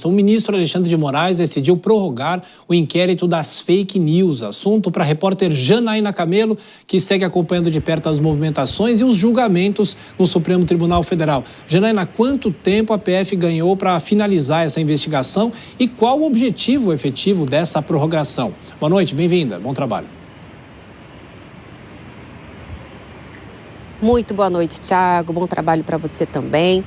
O ministro Alexandre de Moraes decidiu prorrogar o inquérito das fake news. Assunto para a repórter Janaína Camelo, que segue acompanhando de perto as movimentações e os julgamentos no Supremo Tribunal Federal. Janaína, quanto tempo a PF ganhou para finalizar essa investigação e qual o objetivo efetivo dessa prorrogação? Boa noite, bem-vinda, bom trabalho. Muito boa noite, Thiago. Bom trabalho para você também.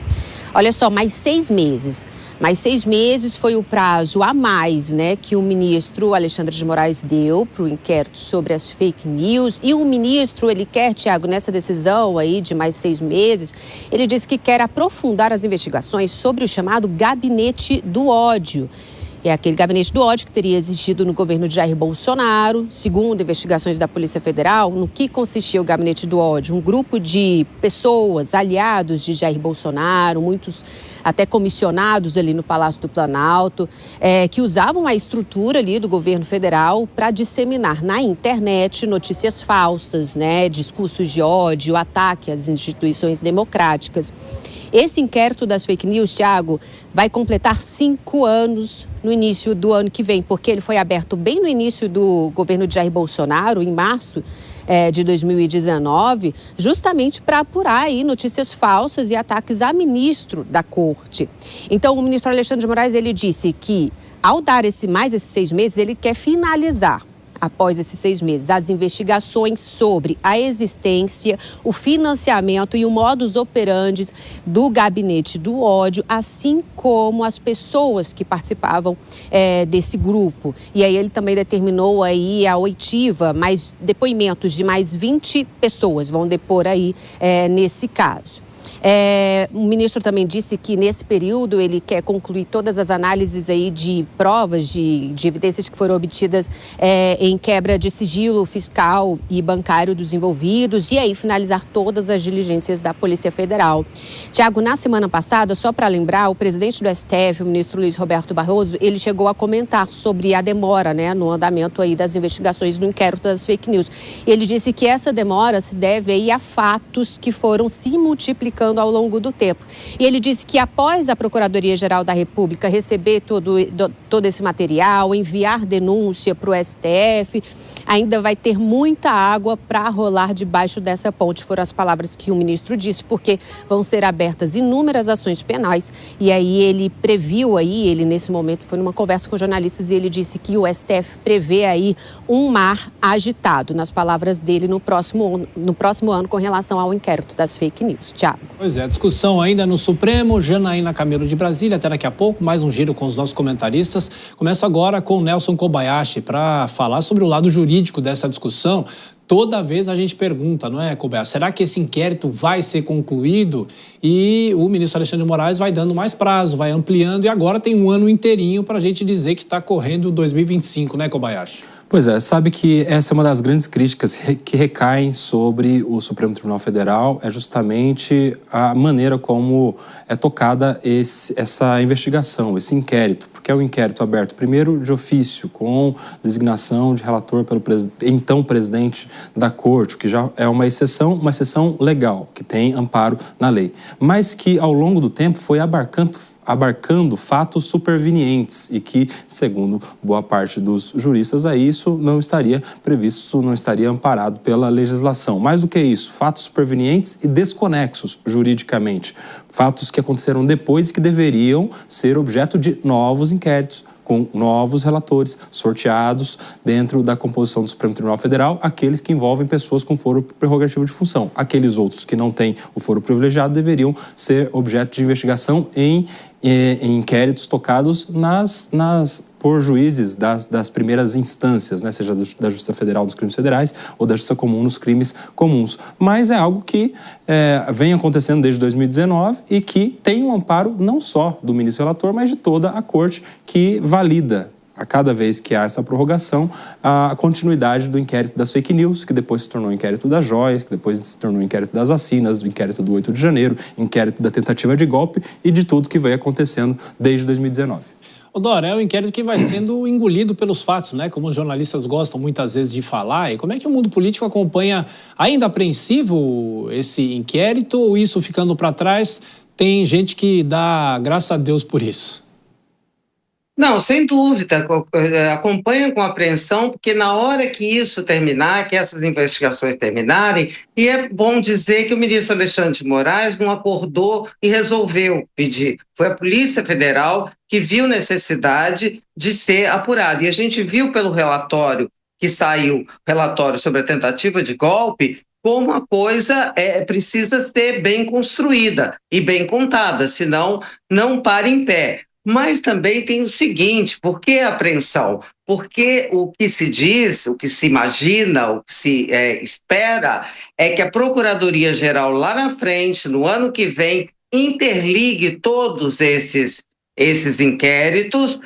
Olha só, mais 6 meses. Mais 6 meses foi o prazo a mais, né, que o ministro Alexandre de Moraes deu para o inquérito sobre as fake news. E o ministro, ele quer, Thiago, nessa decisão aí de mais 6 meses, ele disse que quer aprofundar as investigações sobre o chamado Gabinete do Ódio. É aquele gabinete do ódio que teria existido no governo de Jair Bolsonaro. Segundo investigações da Polícia Federal, no que consistia o gabinete do ódio? Um grupo de pessoas, aliados de Jair Bolsonaro, muitos até comissionados ali no Palácio do Planalto, que usavam a estrutura ali do governo federal para disseminar na internet notícias falsas, né, discursos de ódio, ataque às instituições democráticas. Esse inquérito das fake news, Thiago, vai completar 5 anos no início do ano que vem, porque ele foi aberto bem no início do governo de Jair Bolsonaro, em março de 2019, justamente para apurar aí notícias falsas e ataques a ministro da Corte. Então, o ministro Alexandre de Moraes, ele disse que, ao dar mais esses 6 meses, ele quer finalizar, após esses 6 meses, as investigações sobre a existência, o financiamento e o modus operandi do gabinete do ódio, assim como as pessoas que participavam desse grupo. E aí ele também determinou aí a oitiva, mais depoimentos de mais 20 pessoas vão depor aí nesse caso. O ministro também disse que nesse período ele quer concluir todas as análises aí de provas, de evidências que foram obtidas em quebra de sigilo fiscal e bancário dos envolvidos e aí finalizar todas as diligências da Polícia Federal. Tiago, na semana passada, só para lembrar, o presidente do STF, o ministro Luiz Roberto Barroso, ele chegou a comentar sobre a demora, né, no andamento aí das investigações no inquérito das fake news. Ele disse que essa demora se deve aí a fatos que foram se multiplicando ao longo do tempo. E ele disse que após a Procuradoria-Geral da República receber todo esse material, enviar denúncia para o STF, ainda vai ter muita água para rolar debaixo dessa ponte. Foram as palavras que o ministro disse, porque vão ser abertas inúmeras ações penais. E aí ele previu aí, ele nesse momento foi numa conversa com jornalistas e ele disse que o STF prevê aí um mar agitado, nas palavras dele, no próximo ano com relação ao inquérito das fake news. Thiago. Pois é, a discussão ainda no Supremo. Janaína Camelo de Brasília, até daqui a pouco, mais um giro com os nossos comentaristas. Começo agora com o Nelson Kobayashi para falar sobre o lado jurídico dessa discussão. Toda vez a gente pergunta, não é, Kobayashi, será que esse inquérito vai ser concluído? E o ministro Alexandre de Moraes vai dando mais prazo, vai ampliando e agora tem um ano inteirinho para a gente dizer que está correndo 2025, né, Kobayashi? Pois é, sabe que essa é uma das grandes críticas que recaem sobre o Supremo Tribunal Federal, é justamente a maneira como é tocada essa investigação, esse inquérito, porque é um inquérito aberto primeiro de ofício, com designação de relator pelo então presidente da Corte, que já é uma exceção legal, que tem amparo na lei, mas que ao longo do tempo foi abarcando fatos supervenientes e que, segundo boa parte dos juristas, aí isso não estaria previsto, não estaria amparado pela legislação. Mais do que isso, fatos supervenientes e desconexos juridicamente. Fatos que aconteceram depois e que deveriam ser objeto de novos inquéritos, com novos relatores sorteados dentro da composição do Supremo Tribunal Federal, aqueles que envolvem pessoas com foro prerrogativo de função. Aqueles outros que não têm o foro privilegiado deveriam ser objeto de investigação em inquéritos tocados por juízes das primeiras instâncias, né, seja da Justiça Federal nos crimes federais ou da Justiça Comum nos crimes comuns. Mas é algo que vem acontecendo desde 2019 e que tem um amparo não só do ministro relator, mas de toda a Corte, que valida a cada vez que há essa prorrogação, a continuidade do inquérito das fake news, que depois se tornou o inquérito das joias, que depois se tornou o inquérito das vacinas, do inquérito do 8 de janeiro, inquérito da tentativa de golpe e de tudo que vem acontecendo desde 2019. Dora, é um inquérito que vai sendo engolido pelos fatos, né? Como os jornalistas gostam muitas vezes de falar. E como é que o mundo político acompanha ainda apreensivo esse inquérito ou isso ficando para trás? Tem gente que dá graças a Deus por isso. Não, sem dúvida, acompanho com apreensão, porque na hora que isso terminar, que essas investigações terminarem, e é bom dizer que o ministro Alexandre de Moraes não acordou e resolveu pedir. Foi a Polícia Federal que viu necessidade de ser apurado. E a gente viu pelo relatório que saiu, relatório sobre a tentativa de golpe, como a coisa precisa ser bem construída e bem contada, senão não para em pé. Mas também tem o seguinte: por que a apreensão? Porque o que se diz, o que se imagina, o que se espera é que a Procuradoria-Geral lá na frente, no ano que vem, interligue todos esses inquéritos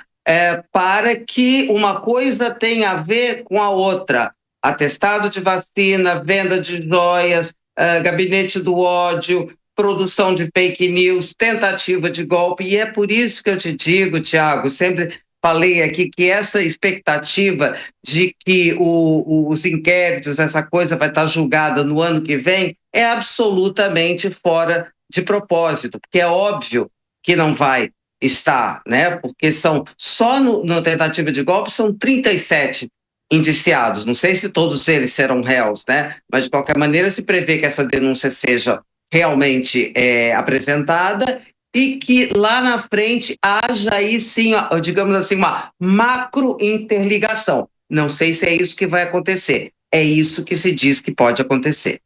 para que uma coisa tenha a ver com a outra. Atestado de vacina, venda de joias, gabinete do ódio, produção de fake news, tentativa de golpe, e é por isso que eu te digo, Tiago, sempre falei aqui que essa expectativa de que os inquéritos, essa coisa vai estar julgada no ano que vem, é absolutamente fora de propósito, porque é óbvio que não vai estar, né? Porque são só na tentativa de golpe são 37 indiciados, não sei se todos eles serão réus, né? Mas de qualquer maneira se prevê que essa denúncia seja realmente apresentada e que lá na frente haja aí sim, digamos assim, uma macro interligação. Não sei se é isso que vai acontecer, é isso que se diz que pode acontecer.